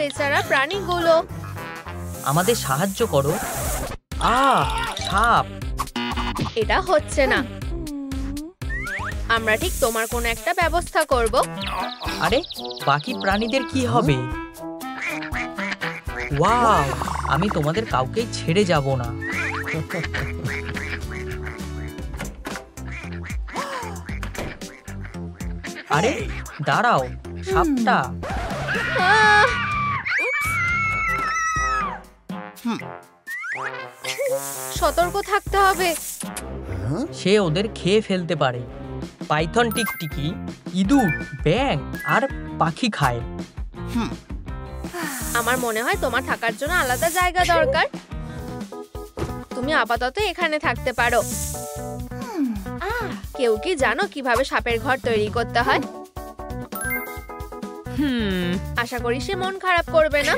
বেচারা প্রাণীগুলো। আমাদের সাহায্য করো। সাপ। এটা হচ্ছে না। আমরা ঠিক তোমার কোনো একটা ব্যবস্থা করব। আরে বাকি প্রাণীদের কি হবে? ওয়াও, আমি তোমাদের কাউকেই ছেড়ে যাব না। আরে দাঁড়াও, সাপটা। সতর্ক থাকতে হবে। সে ওদের খেয়ে ফেলতে পারে। পাইথন টিকটিকি ইঁদুর, ব্যাঙ আর পাখি খায়। আমার মনে হয় তোমার থাকার জন্য আলাদা জায়গা দরকার। তুমি আপাতত এখানে থাকতে পারো। কেউ কি জানো কিভাবে সাপের ঘর তৈরি করতে হয়? আশা করি সে মন খারাপ করবে না।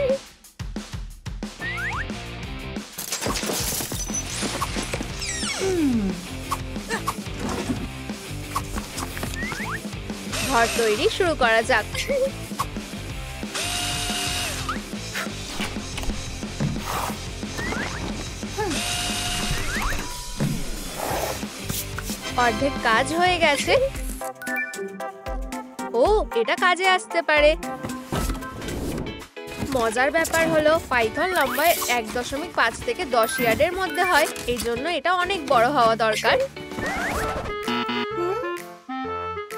ঘর তৈরি শুরু করা যাক। অর্ধেক কাজ হয়ে গেছে। ও, এটা কাজে আসতে পারে। মজার ব্যাপার হলো পাইথন লম্বায় 1.5 থেকে 10 ইয়ার্ডের মধ্যে হয়, এই জন্য এটা অনেক বড় হওয়া দরকার।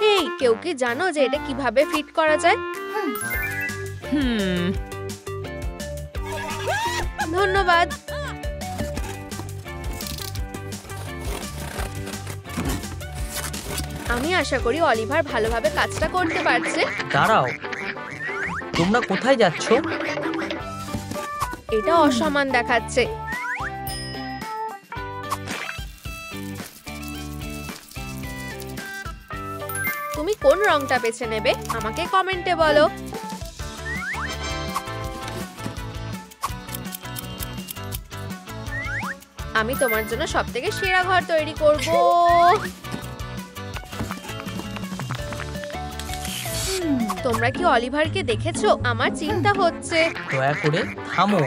হেই, কেউ কি জানো যে এটা কিভাবে ফিট করা যায়? ধন্যবাদ। আমি আশা করি অলিভার ভালোভাবে কাজটা করতে পারছে। দাঁড়াও, তোমরা কোথায় যাচ্ছ? এটা অসমান দেখাচ্ছে। তুমি কোন রংটা বেছে নেবে আমাকে কমেন্টে বলো। আমি তোমার জন্য সবথেকে সেরা ঘর তৈরি করব। তোমরা কি অলিভারকে দেখেছো? আমার চিন্তা হচ্ছে। দয়া করে থামো।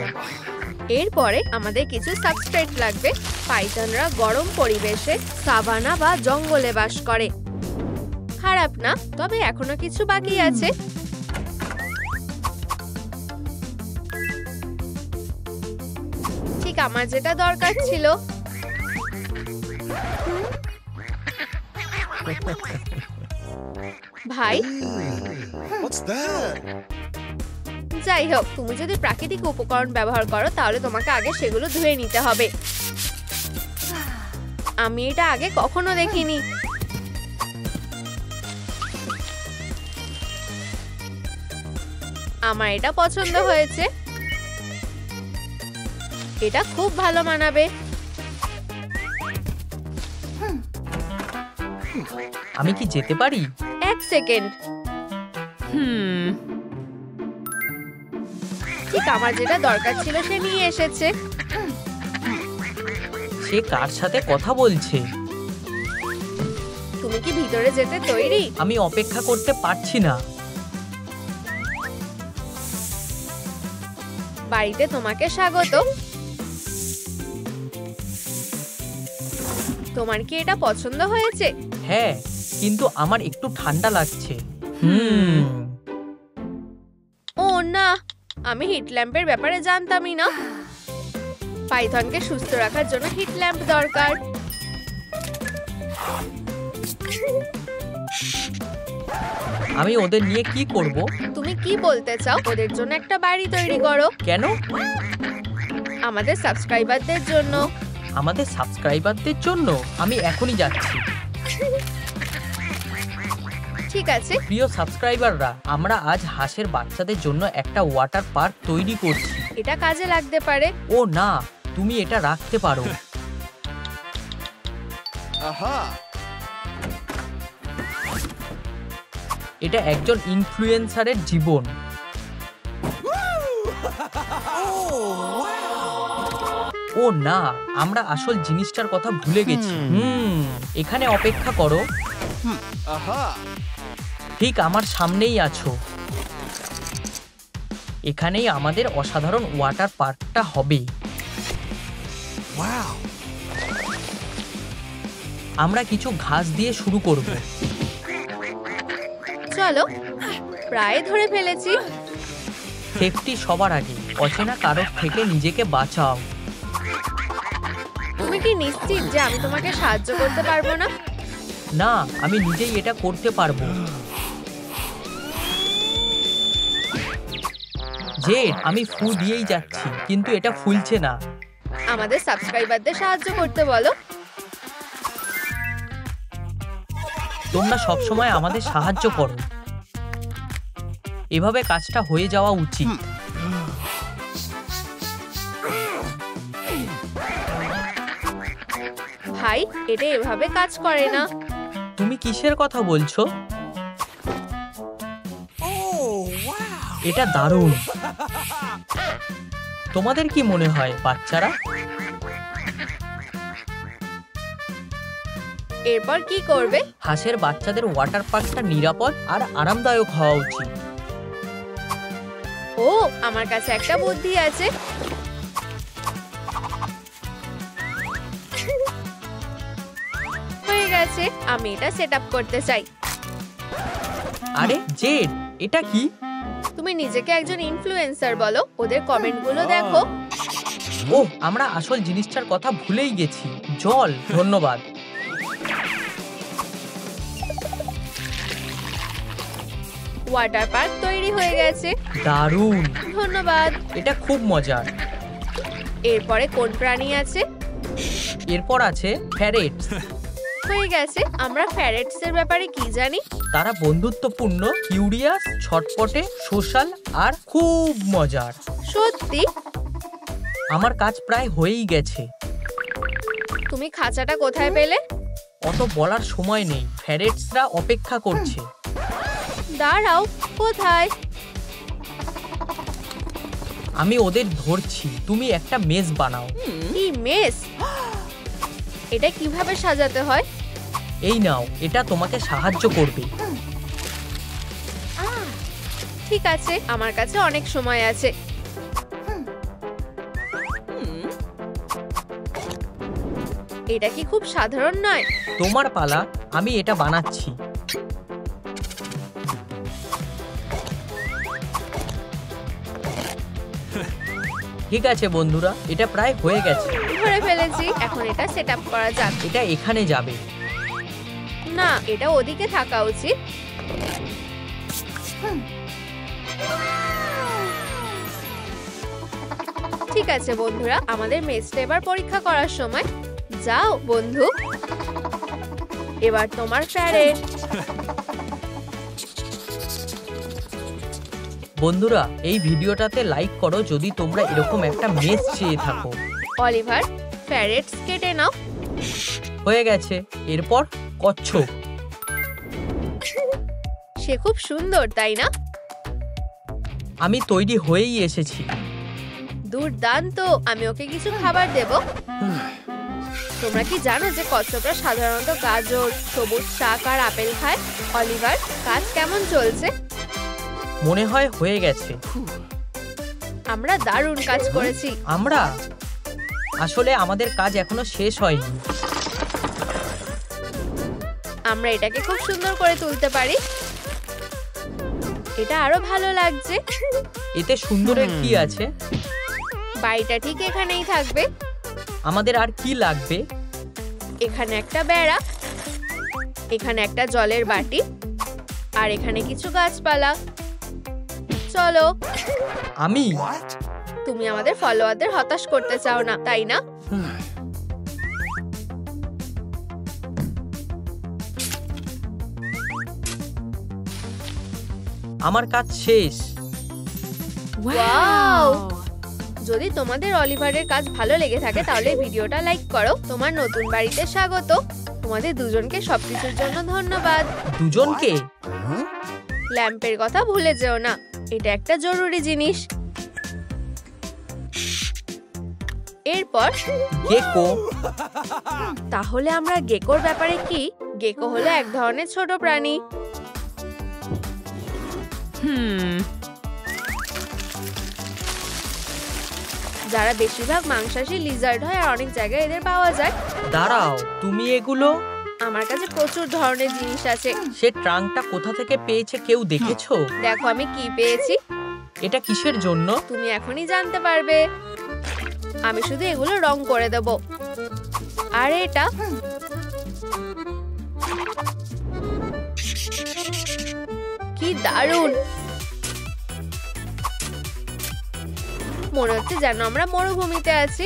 এরপরে আমাদের কিছু সাবস্ট্রেট লাগবে। পাইথনরা গরম পরিবেশে সাভানা বা জঙ্গলে বাস করে। খারাপ না, তবে এখনো কিছু বাকি আছে। ঠিক আমার যেটা দরকার ছিল। ভাই, যাই হোক, তুমি যদি প্রাকৃতিক উপকরণ ব্যবহার করো তাহলে তোমাকে আগে সেগুলো ধুয়ে নিতে হবে। আমি এটা আগে কখনো দেখিনি। আমার এটা পছন্দ হয়েছে। এটা খুব ভালো মানাবে। আমি কি যেতে পারি? 1 সেকেন্ড। ঠিক আমার যেটা দরকার ছিল সে নিয়ে এসেছে। সে কার সাথে কথা বলছে? তুমি কি ভিতরে যেতে তৈরি? আমি অপেক্ষা করতে পারছি না। বাড়িতে তোমাকে স্বাগত। তোমার কি এটা পছন্দ হয়েছে? হ্যাঁ, কিন্তু আমার একটু ঠান্ডা লাগছে। ও না, আমি হিট ল্যাম্পের ব্যাপারে জানতামই না। পাইথনকে সুস্থ রাখার জন্য হিট ল্যাম্প দরকার। আমি ওদের নিয়ে কি করব? তুমি কি বলতে চাও? ওদের জন্য একটা বাড়ি তৈরি করো। কেন? আমাদের সাবস্ক্রাইবারদের জন্য। আমাদের সাবস্ক্রাইবারদের জন্য? আমি এখনই যাচ্ছি। ঠিক আছে। প্রিয় সাবস্ক্রাইবাররা, আমরা আজ হাঁসের বাচ্চাদের জন্য একটা ওয়াটার পার্ক তৈরি করছি। এটা কাজে লাগতে পারে। ও না, তুমি এটা রাখতে পারো। এটা একজন ইনফ্লুয়েন্সারের জীবন। ও না, আমরা আসল জিনিসটার কথা ভুলে গেছি। এখানে অপেক্ষা করো। ঠিক আমার সামনেই আছো। এখানেই আমাদের অসাধারণ ওয়াটার পার্কটা হবে। আমরা কিছু ঘাস দিয়ে শুরু করব। চলো, প্রায় ধরে ফেলেছি। সেফটি সবার আগে, অচেনা কারোর থেকে নিজেকে বাঁচাও। তুমি কি নিশ্চিত যে আমি তোমাকে সাহায্য করতে পারবো না? না, আমি নিজেই এটা করতে পারবো। জেড, আমি ফু দিয়েই যাচ্ছি, কিন্তু এটা ফুলছে না। আমাদের সাবস্ক্রাইবারদের সাহায্য করতে বলো। তোমরা সবসময় আমাদের সাহায্য করো। এভাবে কাজটা হয়ে যাওয়া উচিত। ভাই, এটা এভাবে কাজ করে না। তুমি কিসের কথা বলছো? এটা দারুণ। তোমাদের কি মনে হয় বাচ্চারা? এরপর কি করবে? হাঁসের বাচ্চাদের ওয়াটার পার্কটা নিরাপদ আর আরামদায়ক হওয়া উচিত। ও, আমার কাছে একটা বুদ্ধি আছে। হয়ে গেছে, আমি এটা সেট আপ করতে চাই। আরে জেড, এটা কি? তুমি নিজেকে একজন ইনফ্লুয়েন্সার বলো, ওদের কমেন্টগুলো দেখো। ওহ, আমরা আসল জিনিসটার কথা ভুলেই গেছি। জল। ধন্যবাদ। ওয়াটার পার্ক তৈরি হয়ে গেছে। দারুণ। ধন্যবাদ। এটা খুব মজার। এরপরে কোন প্রাণী আছে? এরপর আছে প্যারেটস। হয়ে গেছে। আমরা প্যারেটস এর ব্যাপারে কি জানি? তারা বন্ধুত্বপূর্ণ, কিউরিয়াস, ছটপটে, সোশ্যাল আর খুব মজার। সত্যি? আমার কাজ প্রায় হয়েই গেছে। তুমি খাঁচাটা কোথায় পেলে? অত বলার সময় নেই, প্যারেটসরা অপেক্ষা করছে। দাঁড়াও, কোথায়? আমি ওদের ধরছি। তুমি একটা মেজ বানাও। কি মেস? এটা কিভাবে সাজাতে হয়? এই নাও, এটা তোমাকে সাহায্য করবে। ঠিক আছে, আমার কাছে অনেক সময় আছে। এটা কি খুব সাধারণ নয়? তোমার পালা, আমি এটা বানাচ্ছি। ঠিক আছে বন্ধুরা, এটা প্রায় হয়ে গেছে। ধরে ফেলেছি। এখন এটা সেট আপ করা যাক। এটা এখানে যাবে। না, এটা ওদিকে থাকা উচিত। ঠিক আছে বন্ধুরা, আমাদের মেসটা এবার পরীক্ষা করার সময়। যাও বন্ধু, এবার তোমার প্যারেড। বন্ধুরা, এই ভিডিওটাতে লাইক করো যদি তোমরা এরকম একটা মেস চেয়ে থাকো। অলিভার, প্যারেটস কেটে নাও। হয়ে গেছে। এরপর কচ্ছপ। সে খুব সুন্দর, তাই না? আমি তৈরি হয়েই এসেছি। দুর্দান্ত। আমি ওকে কিছু খাবার দেব। তোমরা কি জানো যে কচ্ছপরা সাধারণত গাজর, সবুজ শাক আর আপেল খায়? অলিভার, কাজ কেমন চলছে? মনে হয় হয়ে গেছে। আমরা দারুণ কাজ করেছি। আমরা আসলে আমাদের কাজ এখনো শেষ হয়নি। আমরা এটাকে খুব সুন্দর করে তুলতে পারি। এটা আরো ভালো লাগছে। এতে সুন্দরের কি আছে? বাড়িটা ঠিক এখানেই থাকবে। আমাদের আর কি লাগবে? এখানে একটা বেড়া, এখানে একটা জলের বাটি, আর এখানে কিছু গাছপালা। চলো। তুমি আমাদের ফলোয়ারদের হতাশ করতে চাও না, তাই না? আমার কাজ শেষ। ওয়াও! যদি তোমাদের অলিভারের কাজ ভালো লেগে থাকে তাহলে ভিডিওটা লাইক করো। তোমার নতুন বাড়িতে স্বাগত। তোমাদের দুজনকে সবকিছুর জন্য ধন্যবাদ। দুজনকে? ল্যাম্পের কথা ভুলে যেও না, এটা একটা জরুরি জিনিস। এরপর গেকো। তাহলে আমরা গেকোর ব্যাপারে কি? গেকো হলো এক ধরনের ছোট প্রাণী। যারা বেশিরভাগ মাংসাশী লিজার্ড হয় আর অনেক জায়গায় এদের পাওয়া যায়। দাঁড়াও, তুমি এগুলো? আমার কাছে প্রচুর ধরনের জিনিস আছে। সে ট্রাঙ্কটা কোথা থেকে পেয়েছে কেউ দেখেছো? দেখো আমি কি পেয়েছি। এটা কিসের জন্য? তুমি এখনই জানতে পারবে। আমি শুধু এগুলো রং করে দেব। আর এটা কি দারুণ! মনে হচ্ছে যেন আমরা মরুভূমিতে আছি।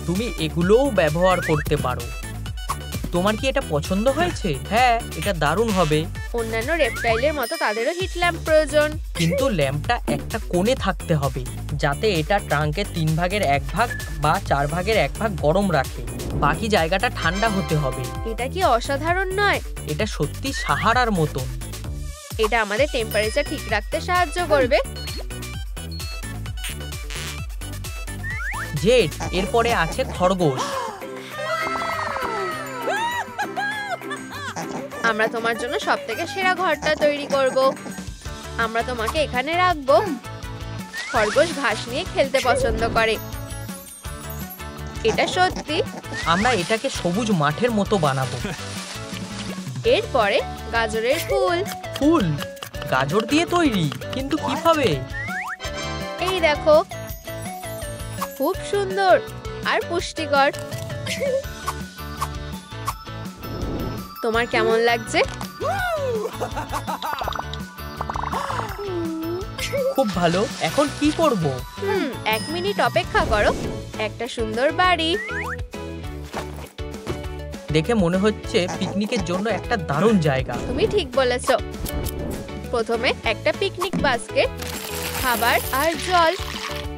তুমি এগুলোও ব্যবহার করতে পারো। তোমার কি এটা পছন্দ হয়েছে? হ্যাঁ, এটা দারুণ হবে। অন্যান্য রেপটাইলের মতো তাদেরও হিট ল্যাম্প প্রয়োজন। কিন্তু ল্যাম্পটা একটা কোণে থাকতে হবে, যাতে এটা ট্রাঙ্কের 3 ভাগের 1 ভাগ বা 4 ভাগের 1 ভাগ গরম রাখে। বাকি জায়গাটা ঠান্ডা হতে হবে। এটা কি অসাধারণ নয়? এটা সত্যি সাহারার মতন। এটা আমাদের টেম্পারেচার ঠিক রাখতে সাহায্য করবে। জেড, এরপরে আছে খরগোশ। আমরা তোমার জন্য সবথেকে সেরা ঘরটা তৈরি করব। আমরা তোমাকে এখানে রাখবো। খরগোশ ঘাস নিয়ে খেলতে পছন্দ করে। এটা সত্যি। আমরা এটাকে সবুজ মাঠের মতো বানাবো। এরপরে গাজরের ফুল। ফুল গাজর দিয়ে তৈরি? কিন্তু কিভাবে? এই দেখো, খুব সুন্দর আর পুষ্টিকর। তোমার কেমন লাগছে? খুব ভালো। এখন কি করব? 1 মিনিট অপেক্ষা করো। একটা সুন্দর বাড়ি। দেখে মনে হচ্ছে পিকনিকের জন্য একটা দারুণ জায়গা। তুমি ঠিক বলেছো। প্রথমে একটা পিকনিক বাস্কেট, খাবার আর জল।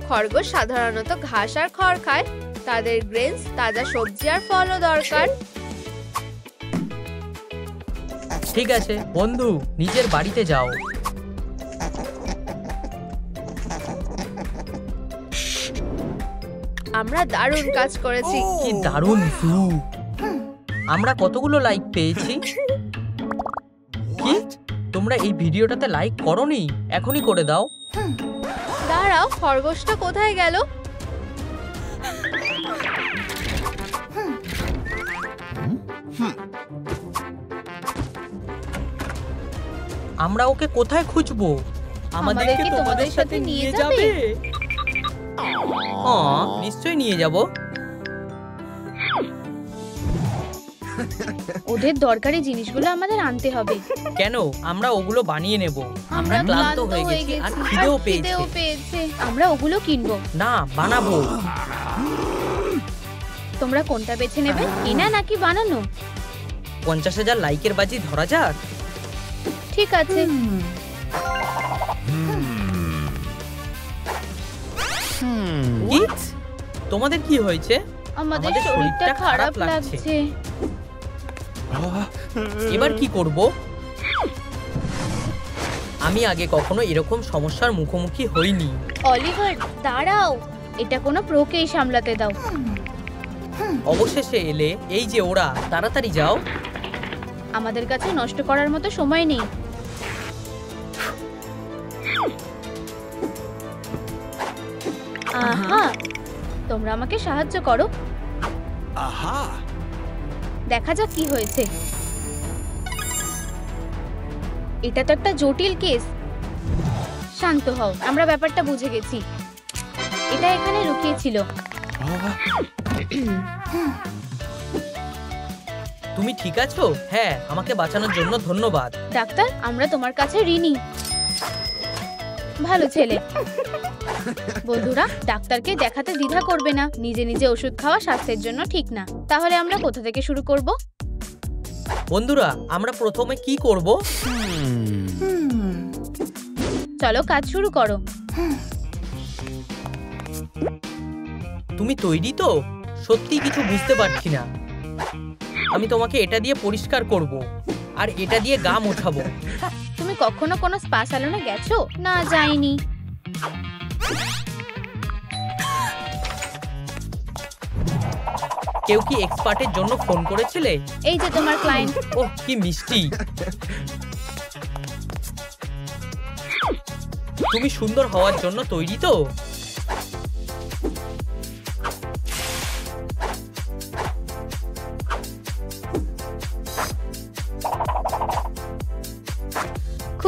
খরগোশ সাধারণত ঘাস আর খড় খায়। তাদের গ্রেনস, তাজা সবজি আর ফলও দরকার। ঠিক আছে বন্ধু, নিজের বাড়িতে যাও। আমরা দারুণ কাজ করেছি। কি দারুণ ভিউ! আমরা কতগুলো লাইক পেয়েছি? কি তোমরা এই ভিডিওটাতে লাইক করোনি? এখনই করে দাও। দাঁড়াও, খরগোশটা কোথায় গেল? আমরা ওকে কোথায় খুঁজবো? আমাদেরকে তোমাদের সাথে নিয়ে যাবে? হ্যাঁ, নিশ্চয়ই নিয়ে যাব। ওদের দরকারি জিনিসগুলো আমাদের আনতে হবে। কেন? আমরা ওগুলো বানিয়ে নেব। আমরা ক্লান্ত হয়ে গেছি আর খিদেও পেয়েছে। আমরা ওগুলো কিনবো না, বানাবো। তোমরা কোনটা বেছে নেবে, কেনা নাকি বানানো? 50,000 লাইকের বাজি ধরা যাক। ঠিক আছে। কি? তোমাদের কি হয়েছে? আমাদের শরীরটা খারাপ লাগছে। এবার কি করব? আমি আগে কখনো এরকম সমস্যার মুখোমুখি হইনি। অলিভার দাঁড়াও, এটা কোনো প্রোকেই সামলাতে দাও। অবশেষে এলে। এই যে ওরা, তাড়াতাড়ি যাও। আমাদের কাছে নষ্ট করার মতো সময় নেই। আহা, তোমরা আমাকে সাহায্য করো। আহা, দেখা যাক কি হয়েছে। এটা তো একটা জটিল কেস। শান্ত হও, আমরা ব্যাপারটা বুঝে গেছি। এটা এখানে লুকিয়েছিল। তুমি ঠিক আছো? হ্যাঁ, আমাকে বাঁচানোর জন্য ধন্যবাদ। ডাক্তার, আমরা তোমার কাছে ঋণী। ভালো ছেলে। বন্ধুরা, ডাক্তারকে দেখাতে দ্বিধা করবে না। নিজে নিজে ওষুধ খাওয়া স্বাস্থ্যের জন্য ঠিক না। তাহলে আমরা কোথা থেকে শুরু করব? বন্ধুরা, আমরা প্রথমে কি করব? চলো কাজ শুরু করো। তুমি তৈরি তো? সত্যি কিছু বুঝতে পারছি না। আমি তোমাকে এটা দিয়ে পরিষ্কার করব আর এটা দিয়ে গা মোছাবো। তুমি কখনো কোনো স্পা স্যালনে গেছো? না, যাইনি। কেউ কি এক্সপার্টের জন্য ফোন করেছিলে? এই যে তোমার ক্লায়েন্ট। ওহ, কি মিষ্টি। তুমি সুন্দর হওয়ার জন্য তৈরি তো?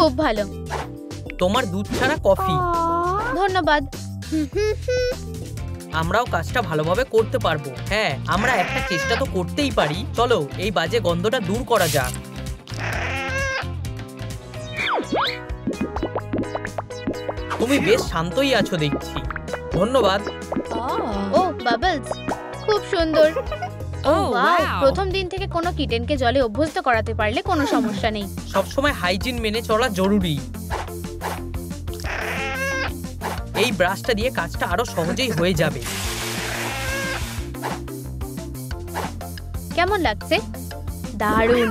খুব ভালো। তোমার দুধ ছাড়া কফি। ধন্যবাদ। আমরাও কাজটা ভালোভাবে করতে পারবো। হ্যাঁ, আমরা একটা চেষ্টা তো করতেই পারি। চলো এই বাজে গন্ধটা দূর করা যাক। তুমি বেশ শান্তই আছো দেখছি। ধন্যবাদ। ও বাবলস, খুব সুন্দর। ও Oh, ওয়াও, wow! প্রথম দিন থেকে কোনো কিটেনকে জলে অভ্যস্ত করাতে পারলে কোনো সমস্যা নেই। সবসময় হাইজিন মেনে চলা জরুরি। এই ব্রাশটা দিয়ে কাজটা আরো সহজেই হয়ে যাবে। কেমন লাগছে? দারুণ।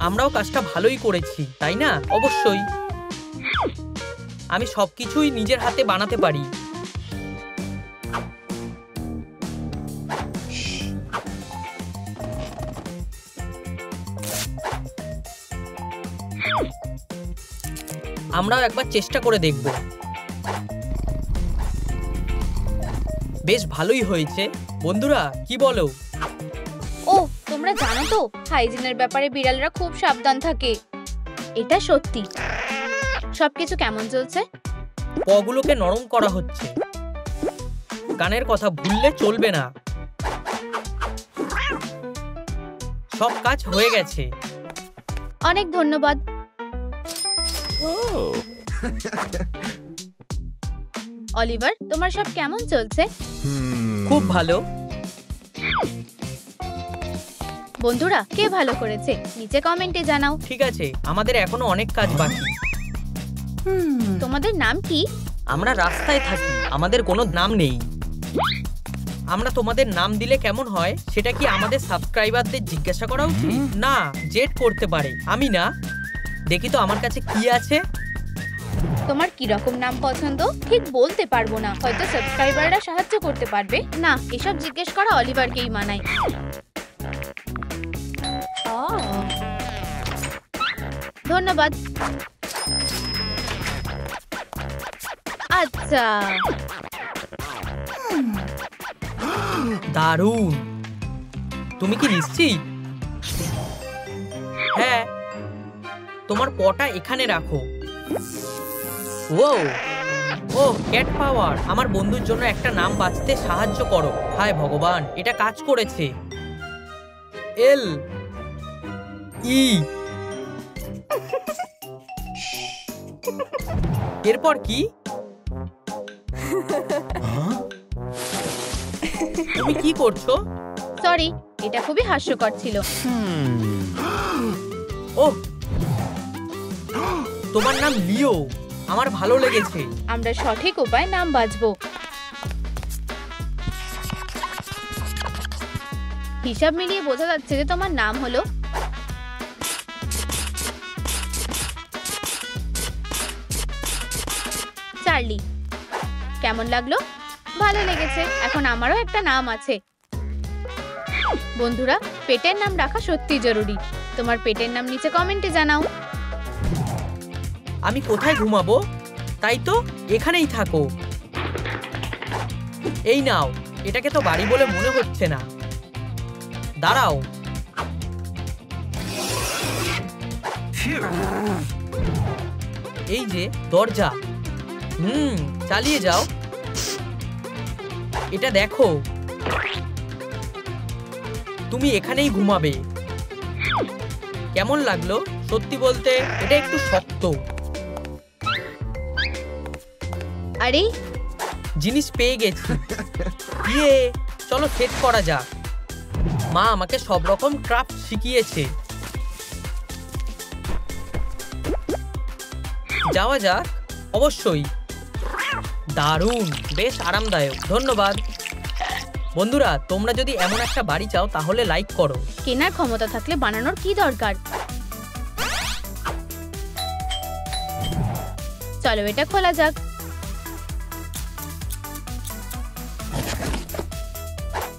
আমরাও কাজটা ভালোই করেছি, তাই না? অবশ্যই। আমি সবকিছুই নিজের হাতে বানাতে পারি। আমরাও একবার চেষ্টা করে দেখব। বেশ ভালোই হয়েছে। বন্ধুরা, কি বলো? ও, তোমরা জানো তো হাইজিনের ব্যাপারে বিড়ালরা খুব সাবধান থাকে। এটা সত্যি। সবকিছু কেমন চলছে? পগুলোকে নরম করা হচ্ছে। কানের কথা ভুললে চলবে না। সব কাজ হয়ে গেছে। অনেক ধন্যবাদ। Oh. অলিভার, তোমার সব কেমন চলছে? খুব ভালো। বন্ধুরা, কে ভালো করেছে নিচে কমেন্টে জানাও। ঠিক আছে, আমাদের এখনো অনেক কাজ বাকি। তোমাদের নাম কি? আমরা রাস্তায় থাকি, আমাদের কোনো নাম নেই। আমরা তোমাদের নাম দিলে কেমন হয় সেটা কি আমাদের সাবস্ক্রাইবারদের জিজ্ঞাসা করা উচিত? না, জেড করতে পারে। আমি না। দেখি তো আমার কাছে কি আছে। তোমার কি রকম নাম পছন্দ ঠিক বলতে পারবো না, হয়তো সাবস্ক্রাইবাররা সাহায্য করতে পারবে। না, এসব জিজ্ঞেস করা অলিভারকেই মানায়। ধন্যবাদ। আচ্ছা, দারুণ। তুমি কি নিশ্চিত? হ্যাঁ, তোমার পটা এখানে রাখো। ও ও, ক্যাট পাওয়ার। আমার বন্ধুর জন্য একটা নাম বাছতে সাহায্য করো। হায় ভগবান, এটা কাজ করেছে। এল ই। এরপর কি? তুমি কি করছো? সরি, এটা খুবই হাস্যকর ছিল। ওহ, তোমার নাম লিও। আমার ভালো লেগেছে। আমরা সঠিক উপায়ে নাম বাছবো। হিসাব মিলিয়ে বোঝা যাচ্ছে যে তোমার নাম হলো চার্লি। কেমন লাগলো? ভালো লেগেছে। এখন আমারও একটা নাম আছে। বন্ধুরা, পেটের নাম রাখা সত্যি জরুরি। তোমার পেটের নাম নিচে কমেন্টে জানাও। আমি কোথায় ঘুমাবো? তাই তো, এখানেই থাকো। এই নাও। এটাকে তো বাড়ি বলে মনে হচ্ছে না। দাঁড়াও। এই যে দরজা। চালিয়ে যাও। এটা দেখো। তুমি এখানেই ঘুমাবে। কেমন লাগলো? সত্যি বলতে এটা একটু শক্ত। আরে, জিনিস পেয়ে গেছি। ইয়ে, চলো সেট করা যাক। মা আমাকে সব রকম ক্রাফট শিখিয়েছে। যাওয়া যাক। অবশ্যই। দারুণ, বেশ আরামদায়ক। ধন্যবাদ। বন্ধুরা, তোমরা যদি এমন একটা বাড়ি চাও তাহলে লাইক করো। কেনার ক্ষমতা থাকলে বানানোর কি দরকার? চলো এটা খোলা যাক।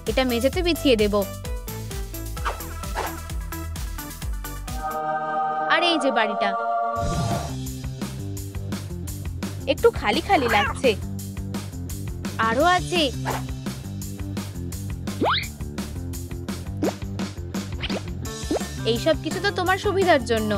এটা মেঝেতে বিছিয়ে দেব। আর এই যে বাড়িটা, একটু খালি খালি লাগছে। আরো আছে। এইসব কিছু তো তোমার সুবিধার জন্য।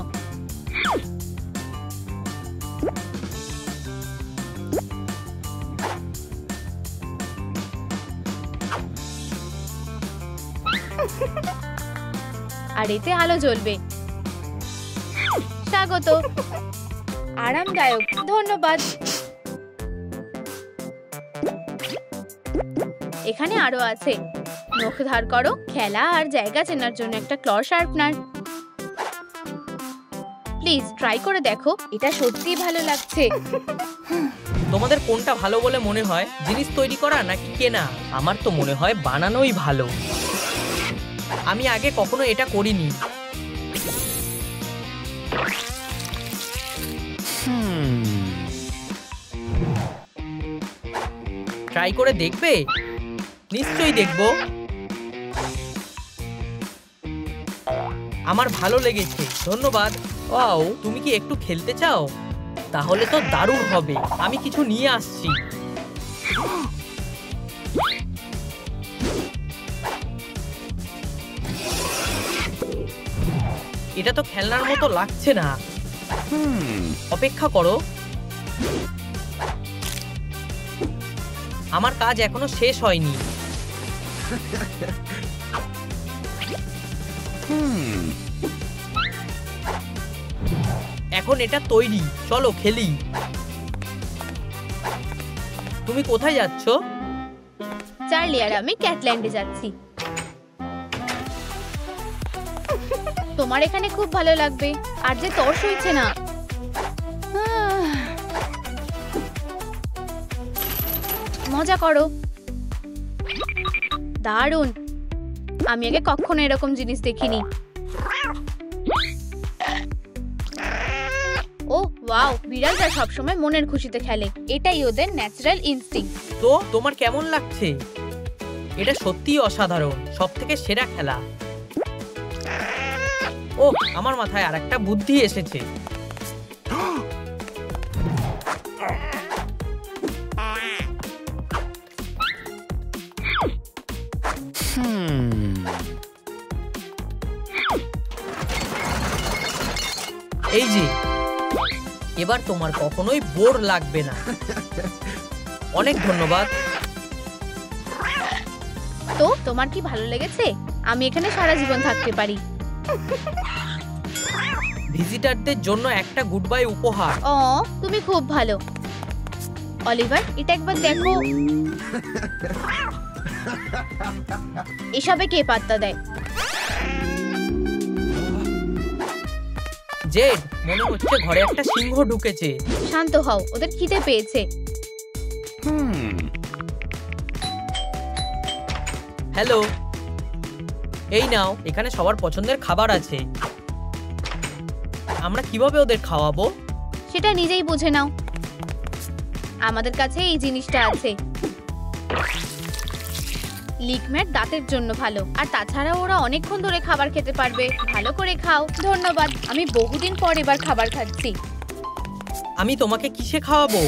আর এতে আলো জ্বলবে। স্বাগত। আরামদায়ক, ধন্যবাদ। এখানে আরো আছে। নখ ধার করো, খেলা আর জায়গা চেনার জন্য একটা ক্ল শার্পনার। প্লিজ ট্রাই করে দেখো, এটা সত্যিই ভালো লাগছে। তোমাদের কোনটা ভালো বলে মনে হয়, জিনিস তৈরি করা নাকি কেনা? আমার তো মনে হয় বানানোই ভালো। আমি আগে কখনো এটা করিনি। ট্রাই করে দেখবে? নিশ্চয়ই দেখবো। আমার ভালো লেগেছে, ধন্যবাদ। ওয়াও, তুমি কি একটু খেলতে চাও? তাহলে তো দারুণ হবে। আমি কিছু নিয়ে আসছি। এটা তো খেলনার মতো লাগছে না। অপেক্ষা করো, আমার কাজ এখনো শেষ হয়নি। এখন এটা তৈরি, চলো খেলি। তুমি কোথায় যাচ্ছ? চার্লি আর আমি ক্যাটল্যান্ডে যাচ্ছি। তোমার এখানে খুব ভালো লাগবে। আর যে তর সইছে না। মজা করো। দারুণ। আমি আগে কখনো এরকম জিনিস দেখিনি। ও ওয়াও, বিড়ালরা সবসময় মনের খুশিতে খেলে। এটাই ওদের ন্যাচারাল ইনস্টিংক্ট। তো তোমার কেমন লাগছে? এটা সত্যিই অসাধারণ, সবথেকে সেরা খেলা। ও, আমার মাথায় আরেকটা বুদ্ধি এসেছে। এই যে, এবার তোমার কখনোই বোর লাগবে না। অনেক ধন্যবাদ। তো তোমার কি ভালো লেগেছে? আমি এখানে সারা জীবন থাকতে পারি। ভিজিটারদের জন্য একটা গুড বাই উপহার। ও, তুমি খুব ভালো। অলিভার, এটা একবার দেখো। এসবে কে পাত্তা দেয়? জেড, মনে হচ্ছে ঘরে একটা সিংহ ঢুকেছে। শান্ত হও, ওদের খিদে পেয়েছে। হ্যালো, এই নাও, এখানে সবার পছন্দের খাবার আছে। আমরা কিভাবে ওদের খাওয়াবো? সেটা নিজেই বুঝে নাও। আমাদের কাছে এই জিনিসটা আছে। লিকম্যাট দাঁতের জন্য ভালো, আর তাছাড়া ওরা অনেকক্ষণ ধরে খাবার খেতে পারবে। ভালো করে খাও। ধন্যবাদ। আমি বহুদিন পর এবার খাবার খাচ্ছি। আমি তোমাকে কিসে খাওয়াবো?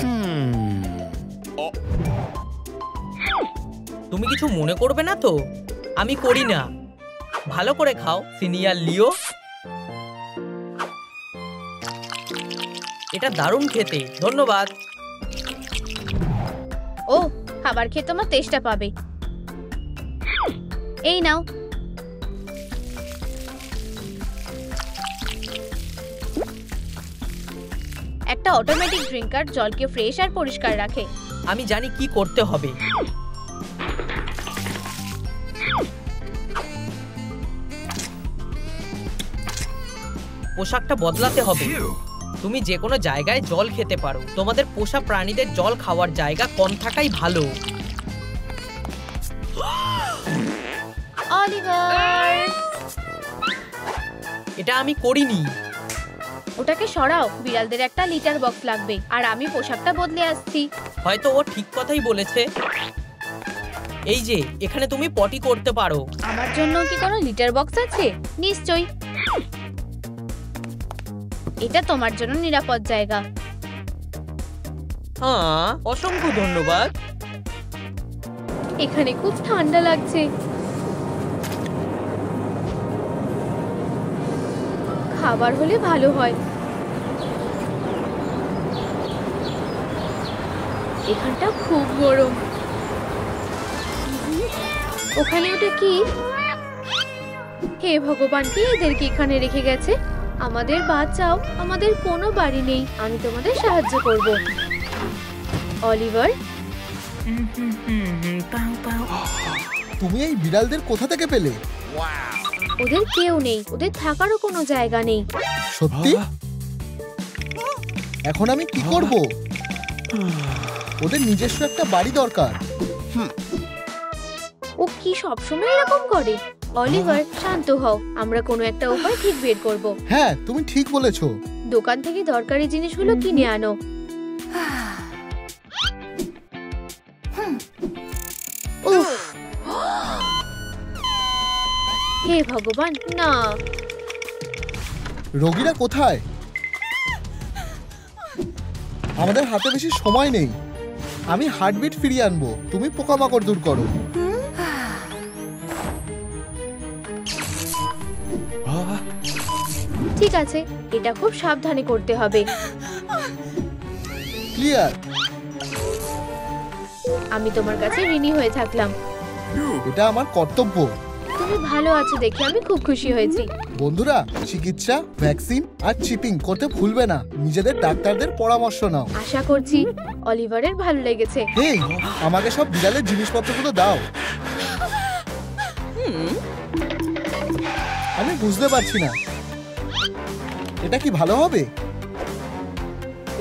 তুমি কিছু মনে করবে না তো? আমি করি না। ভালো করে খাও, সিনিয়র লিও। এটা দারুণ খেতে, ধন্যবাদ। ও, খাবার খেয়ে তোমার তেষ্টা পাবে। এই নাও। একটা অটোমেটিক ড্রিঙ্কার জলকে ফ্রেশ আর পরিষ্কার রাখে। আমি জানি কি করতে হবে। পোশাকটা বদলাতে হবে। তুমি যে কোনো জায়গায় জল খেতে পারো। তোমাদের পোষা প্রাণীদের জল খাওয়ার জায়গা কম থাকাই ভালো। অলিভার, এটা আমি করিনি। ওটাকে সরাও। বিড়ালদের একটা লিটার বক্স লাগবে, আর আমি পোশাকটা বদলে আসছি। হয়তো ও ঠিক কথাই বলেছে। এই যে, এখানে তুমি পটি করতে পারো। আমার জন্য কি কোনো লিটার বক্স আছে? নিশ্চয়ই। এটা তোমার জন্য নিরাপদ জায়গা। হ্যাঁ, অসংখ্য ধন্যবাদ। এখানে খুব ঠান্ডা লাগছে। খাবার হলে ভালো হয়। এখানটা খুব গরম। ওখানে ওটা কি? হে ভগবান, কে এদেরকে এখানে রেখে গেছে? আমাদের বাঁচাও, আমাদের কোনো বাড়ি নেই, আমি তোমাদের সাহায্য করব। অলিভার, তুমি এই বিড়ালদের কোথা থেকে পেলে? ওদের কেউ নেই, ওদের থাকারও কোনো জায়গা নেই। সত্যি? এখন আমি কি করব? ওদের নিজস্ব একটা বাড়ি দরকার। ও কি সবসময় এরকম করে? অলিভার, শান্ত হও, আমরা কোনো একটা উপায় ঠিক বের করব। হ্যাঁ, তুমি ঠিক বলেছো। দোকান থেকে দরকারি জিনিসগুলো কিনে আনো। উফ! হে ভগবান, না! রোগীরা কোথায়? আমাদের হাতে বেশি সময় নেই। আমি হার্টবিট ফিরিয়ে আনবো, তুমি পোকামাকড় দূর করো। ঠিক আছে, এটা খুব সাবধানে করতে হবে। ক্লিয়ার। আমি তোমার কাছে ঋণী হয়ে থাকলাম। এটা আমার কর্তব্য। তুমি ভালো আছো দেখে আমি খুব খুশি হয়েছি। বন্ধুরা, চিকিৎসা, ভ্যাকসিন আর চিপিং করতে ভুলবে না। নিজেদের ডাক্তারদের পরামর্শ নাও। আশা করছি অলিভারের ভালো লেগেছে। হেই, আমাকে সব বিড়ালের জিনিসপত্রগুলো দাও। আমি বুঝতে পারছি না, এটা কি ভালো হবে?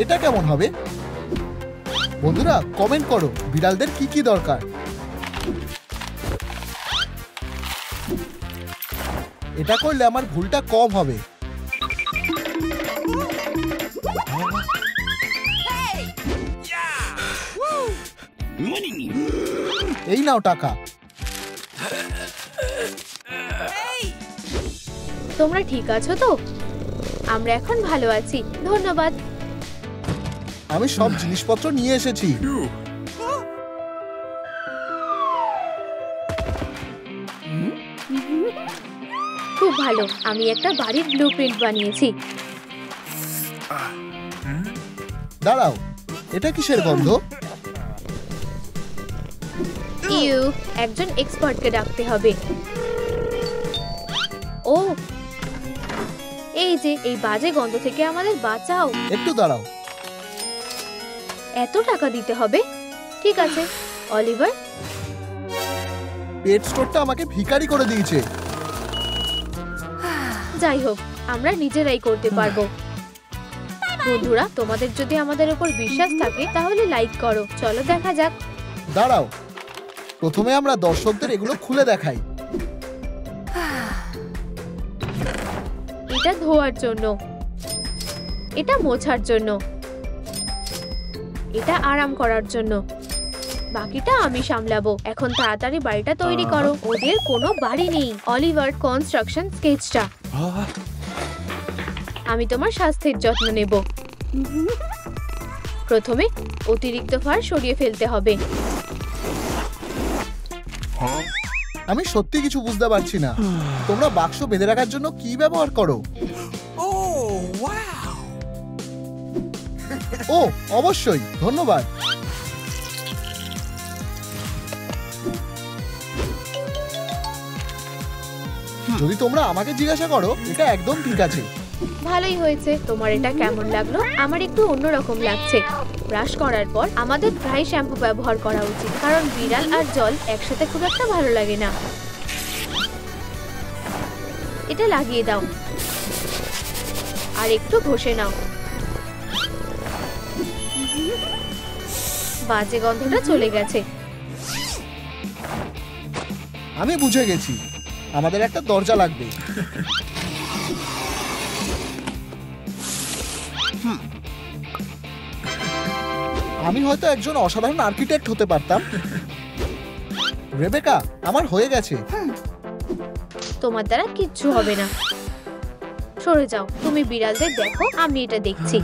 এটা কেমন হবে? বন্ধুরা, কমেন্ট করো বিড়ালদের কি কি দরকার। এটা করলে আমার ভুলটা কম হবে। এই নাও টাকা। তোমরা ঠিক আছো তো? আমরা এখন ভালো আছি, ধন্যবাদ। আমি সব জিনিসপত্র নিয়ে এসেছি। খুব ভালো, আমি একটা বাড়ির ব্লুপ্রিন্ট বানিয়েছি। দাঁড়াও, এটা কিসের গন্ধ? ইউ, একজন এক্সপার্টকে ডাকতে হবে। ও, এই যে এই বাজে গন্ধ থেকে আমাদের বাঁচাও। একটু দাঁড়াও। এত টাকা দিতে হবে? ঠিক আছে অলিভার। পেট স্টোরটা আমাকে ভিখারি করে দিয়েছে। যাই হোক, আমরা নিজেরাই করতে পারবো। বন্ধুরা, তোমাদের যদি আমাদের উপর বিশ্বাস থাকে তাহলে লাইক করো। চলো দেখা যাক। দাঁড়াও, প্রথমে আমরা দর্শকদের এগুলো খুলে দেখাই। এটা ধোয়ার জন্য, এটা মোছার জন্য, এটা আরাম করার জন্য, বাকিটা আমি সামলাবো। এখন তাড়াতাড়ি বাড়িটা তৈরি করো। ওদের কোনো বাড়ি নেই। অলিভার, কনস্ট্রাকশন স্কেচটা। আমি তোমার স্বাস্থ্যের যত্ন নেব। প্রথমে অতিরিক্ত ফার সরিয়ে ফেলতে হবে। আমি সত্যি কিছু বুঝতে পারছি না। তোমরা বাক্স বেঁধে রাখার জন্য কি ব্যবহার করো? ও, অবশ্যই, ধন্যবাদ। যদি তোমরা আমাকে জিজ্ঞাসা করো, এটা একদম ঠিক আছে। ভালোই হয়েছে। তোমার এটা কেমন লাগলো? আমার একটু অন্যরকম লাগছে। ব্রাশ করার পর আমাদের ড্রাই শ্যাম্পু ব্যবহার করা উচিত, কারণ বিড়াল আর জল একসাথে খুব একটা ভালো লাগে না। এটা লাগিয়ে দাও আর একটু ঘষে নাও। বাজে গন্ধটা চলে গেছে। আমি বুঝে গেছি, আমাদের একটা দরজা লাগবে। আমি হয়তো একজন অসাধারণ আর্কিটেক্ট হতে পারতাম। রেবেকা, আমার হয়ে গেছে। তোমার দ্বারা কিচ্ছু হবে না। সরে যাও, তুমি বিড়ালদের দেখো, আমি এটা দেখছি।